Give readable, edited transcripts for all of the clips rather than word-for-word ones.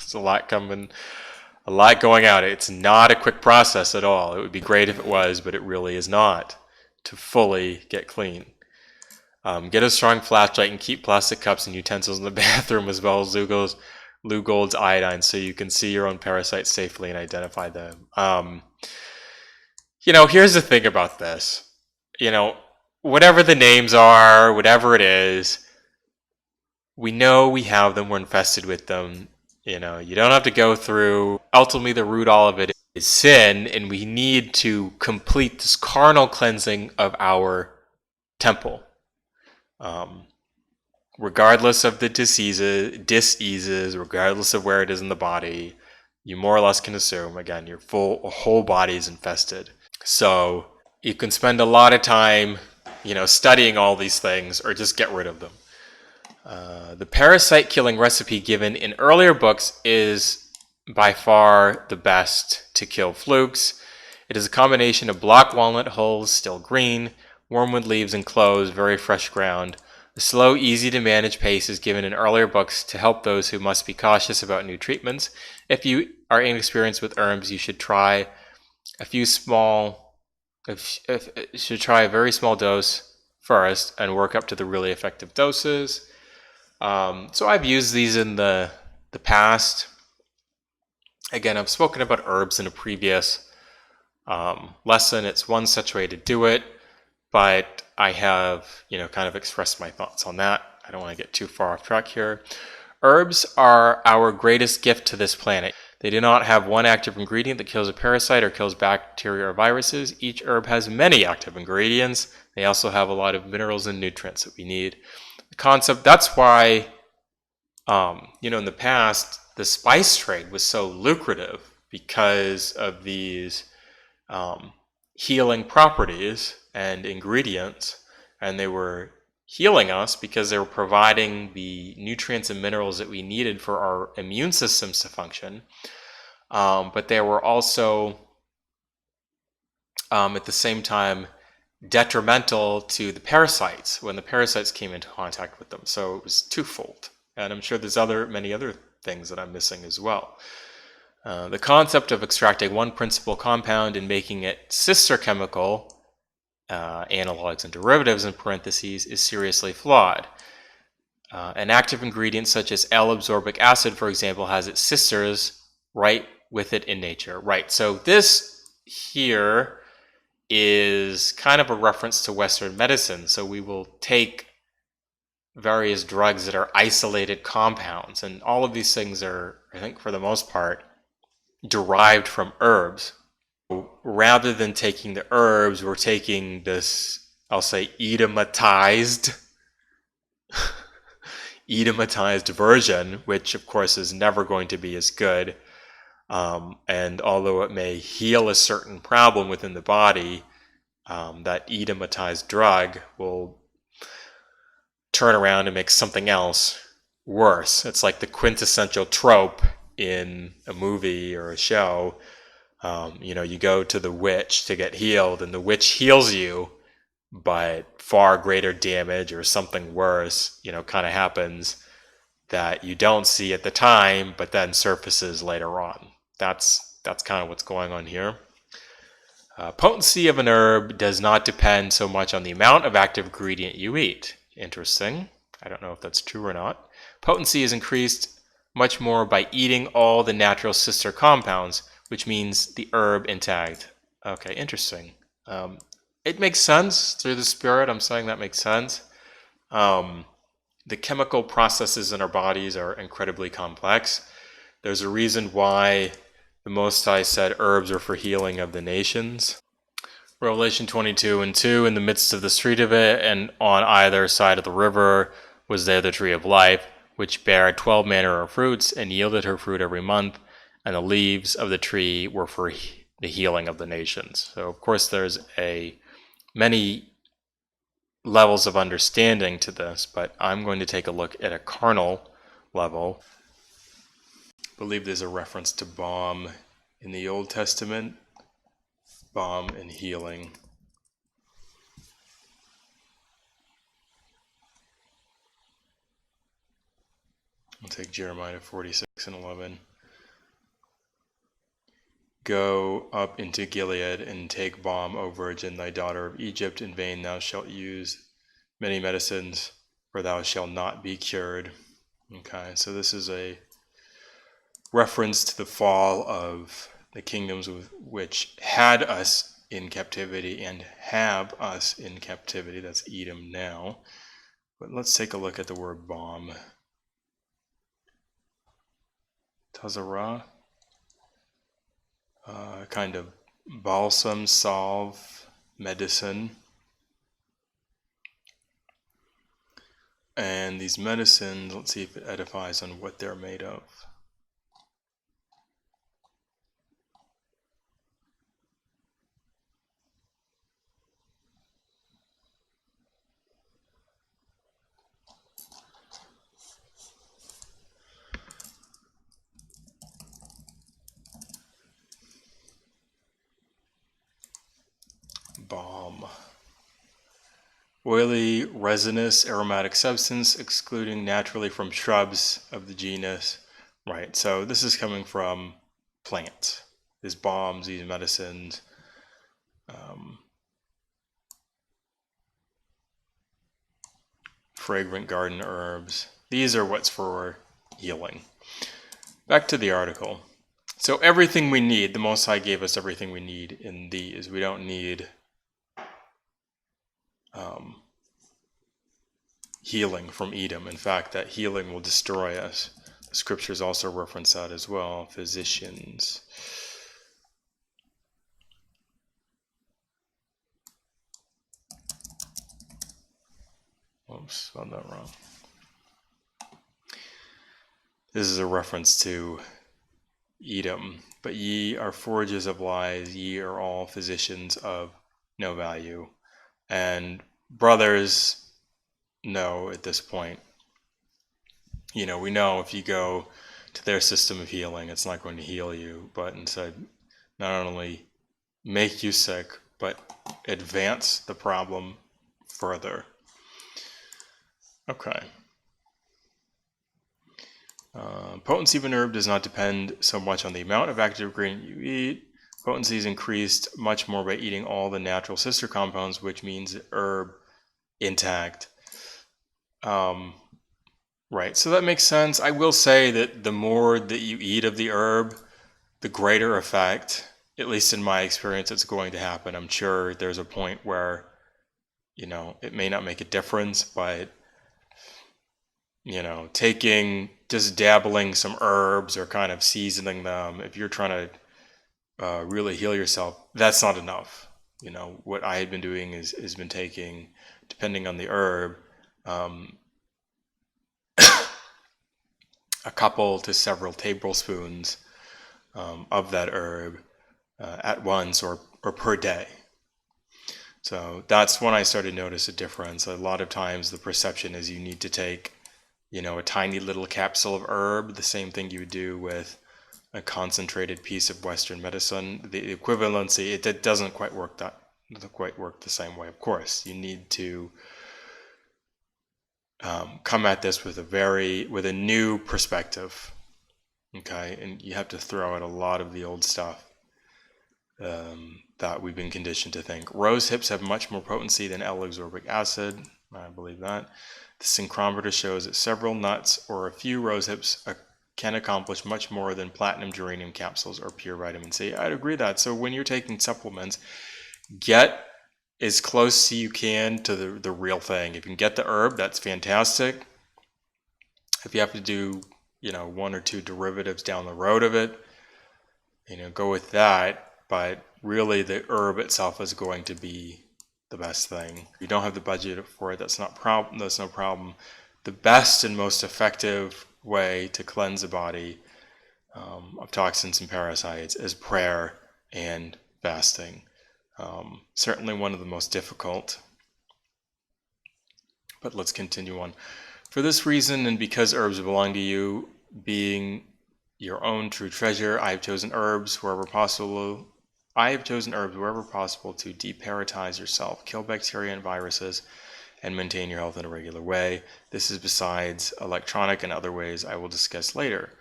There's a lot coming, a lot going out. It's not a quick process at all. It would be great if it was, but it really is not to fully get clean. Get a strong flashlight and keep plastic cups and utensils in the bathroom, as well as Lugol's iodine, so you can see your own parasites safely and identify them. Here's the thing about this. Whatever the names are, whatever it is, we know we have them, we're infested with them. You don't have to go through. Ultimately, the root all of it is sin, and we need to complete this carnal cleansing of our temple. Regardless of the diseases, regardless of where it is in the body, you more or less can assume, again, your whole body is infested. So you can spend a lot of time, studying all these things, or just get rid of them. The parasite killing recipe given in earlier books is by far the best to kill flukes. It is a combination of black walnut hulls, still green, wormwood leaves and cloves, very fresh ground. The slow, easy to manage pace is given in earlier books to help those who must be cautious about new treatments. If you are inexperienced with herbs, you should try a very small dose first and work up to the really effective doses. So I've used these in the past. Again, I've spoken about herbs in a previous lesson. It's one such way to do it, but I have, kind of expressed my thoughts on that. I don't want to get too far off track here. Herbs are our greatest gift to this planet. They do not have one active ingredient that kills a parasite or kills bacteria or viruses. Each herb has many active ingredients. They also have a lot of minerals and nutrients that we need. The concept, that's why, in the past, the spice trade was so lucrative because of these healing properties and ingredients, and they were healing us because they were providing the nutrients and minerals that we needed for our immune systems to function. But they were also, at the same time, detrimental to the parasites when the parasites came into contact with them. So it was twofold. And I'm sure there's many other things that I'm missing as well. The concept of extracting one principal compound and making it sister chemical, analogs and derivatives in parentheses, is seriously flawed. An active ingredient such as L-absorbic acid, for example, has its sisters right with it in nature. Right, so this here is kind of a reference to Western medicine. So we will take various drugs that are isolated compounds, and all of these things are, I think, for the most part, derived from herbs. Rather than taking the herbs, we're taking this, I'll say, edematized version, which of course is never going to be as good. And although it may heal a certain problem within the body, that edematized drug will turn around and make something else worse. It's like the quintessential trope in a movie or a show. You go to the witch to get healed, and the witch heals you, but far greater damage or something worse, kind of happens that you don't see at the time, but then surfaces later on. That's kind of what's going on here. Potency of an herb does not depend so much on the amount of active ingredient you eat. Interesting. I don't know if that's true or not. Potency is increased much more by eating all the natural sister compounds, which means the herb intact. Okay, interesting. It makes sense through the spirit. I'm saying that makes sense. The chemical processes in our bodies are incredibly complex. There's a reason why the Most High said herbs are for healing of the nations. Revelation 22:2, in the midst of the street of it, and on either side of the river, was there the tree of life, which bare 12 manner of fruits, and yielded her fruit every month, and the leaves of the tree were for the healing of the nations. So, of course, there's many levels of understanding to this, but I'm going to take a look at a carnal level. I believe there's a reference to balm in the Old Testament. Balm and healing. I'll take Jeremiah 46:11. Go up into Gilead and take balm, O virgin, thy daughter of Egypt. In vain thou shalt use many medicines, for thou shalt not be cured. Okay, so this is a reference to the fall of the kingdoms which had us in captivity and have us in captivity. That's Edom now. But let's take a look at the word balm. Tazarah. Kind of balsam, salve, medicine. And these medicines, let's see if it edifies on what they're made of. Balm. Oily, resinous, aromatic substance, excluding naturally from shrubs of the genus. Right, so this is coming from plants. These balms, these medicines. Fragrant garden herbs. These are what's for healing. Back to the article. So everything we need, the Most High gave us everything we need in these. We don't need healing from Edom. In fact, that healing will destroy us. The scriptures also reference that as well. Physicians. Oops, spelled that wrong. This is a reference to Edom. But ye are forgers of lies, ye are all physicians of no value. And brothers know at this point, we know if you go to their system of healing, it's not going to heal you, but instead not only make you sick, but advance the problem further. Okay. Potency of an herb does not depend so much on the amount of active ingredient you eat. Potency is increased much more by eating all the natural sister compounds, which means the herb intact. Right, so that makes sense. I will say that the more that you eat of the herb, the greater effect, at least in my experience, it's going to happen. I'm sure there's a point where, it may not make a difference, but, just dabbling some herbs or kind of seasoning them, if you're trying to really heal yourself, that's not enough. What I had been doing has been taking, depending on the herb, a couple to several tablespoons of that herb at once or per day. So that's when I started to notice a difference. A lot of times the perception is you need to take, a tiny little capsule of herb, the same thing you would do with a concentrated piece of Western medicine. The equivalency, it doesn't quite work the same way. Of course, you need to come at this with a new perspective, okay? And you have to throw out a lot of the old stuff that we've been conditioned to think. Rose hips have much more potency than L-ascorbic acid. I believe that. The synchrometer shows that several nuts or a few rose hips can accomplish much more than platinum geranium capsules or pure vitamin C. I'd agree with that. So when you're taking supplements, get as close as you can to the real thing. If you can get the herb, that's fantastic. If you have to do, one or two derivatives down the road of it, go with that. But really the herb itself is going to be the best thing. If you don't have the budget for it, that's no problem. The best and most effective way to cleanse the body of toxins and parasites is prayer and fasting. Certainly one of the most difficult. But let's continue on. For this reason, and because herbs belong to you, being your own true treasure, I have chosen herbs wherever possible to deparasitize yourself, kill bacteria and viruses, and maintain your health in a regular way. This is besides electronic and other ways I will discuss later.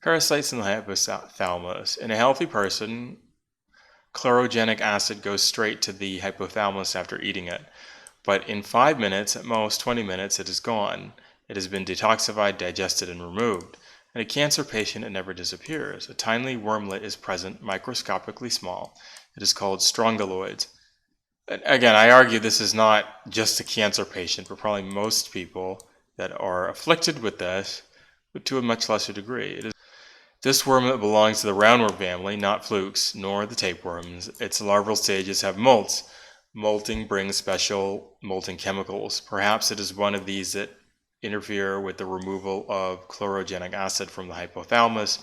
Parasites in the hypothalamus. In a healthy person, chlorogenic acid goes straight to the hypothalamus after eating it. But in 5 minutes, at most 20 minutes, it is gone. It has been detoxified, digested, and removed. In a cancer patient, it never disappears. A tiny wormlet is present, microscopically small. It is called strongyloids. Again, I argue this is not just a cancer patient, but probably most people that are afflicted with this, but to a much lesser degree. This wormlet belongs to the roundworm family, not flukes, nor the tapeworms. Its larval stages have molts. Molting brings special molting chemicals. Perhaps it is one of these that interfere with the removal of chlorogenic acid from the hypothalamus.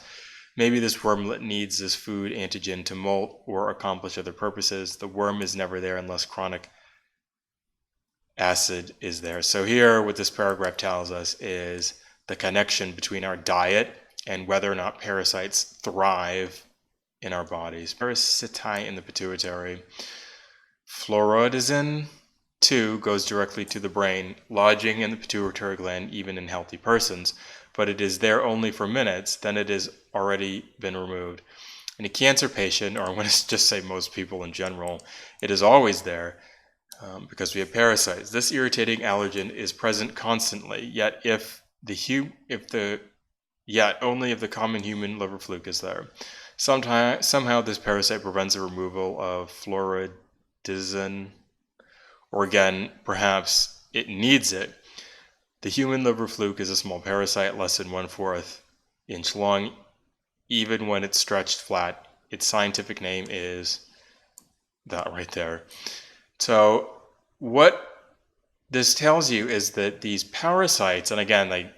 Maybe this wormlet needs this food antigen to molt or accomplish other purposes. The worm is never there unless chronic acid is there. So here what this paragraph tells us is the connection between our diet and whether or not parasites thrive in our bodies. Parasitae in the pituitary. Fluoridazine 2 goes directly to the brain, lodging in the pituitary gland even in healthy persons, but it is there only for minutes, then it has already been removed. In a cancer patient, or I want to just say most people in general, it is always there because we have parasites. This irritating allergen is present constantly, yet only if the common human liver fluke is there. Somehow this parasite prevents the removal of fluoridazine, or again, perhaps it needs it. The human liver fluke is a small parasite, less than 1/4 inch long, even when it's stretched flat. Its scientific name is that right there. So what this tells you is that these parasites, and again, I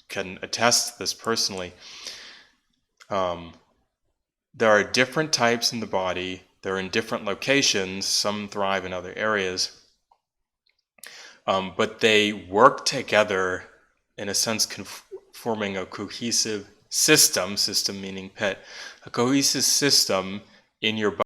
can attest to this personally, there are different types in the body. They're in different locations. Some thrive in other areas. But they work together, in a sense, forming a cohesive system meaning pit, a cohesive system in your body.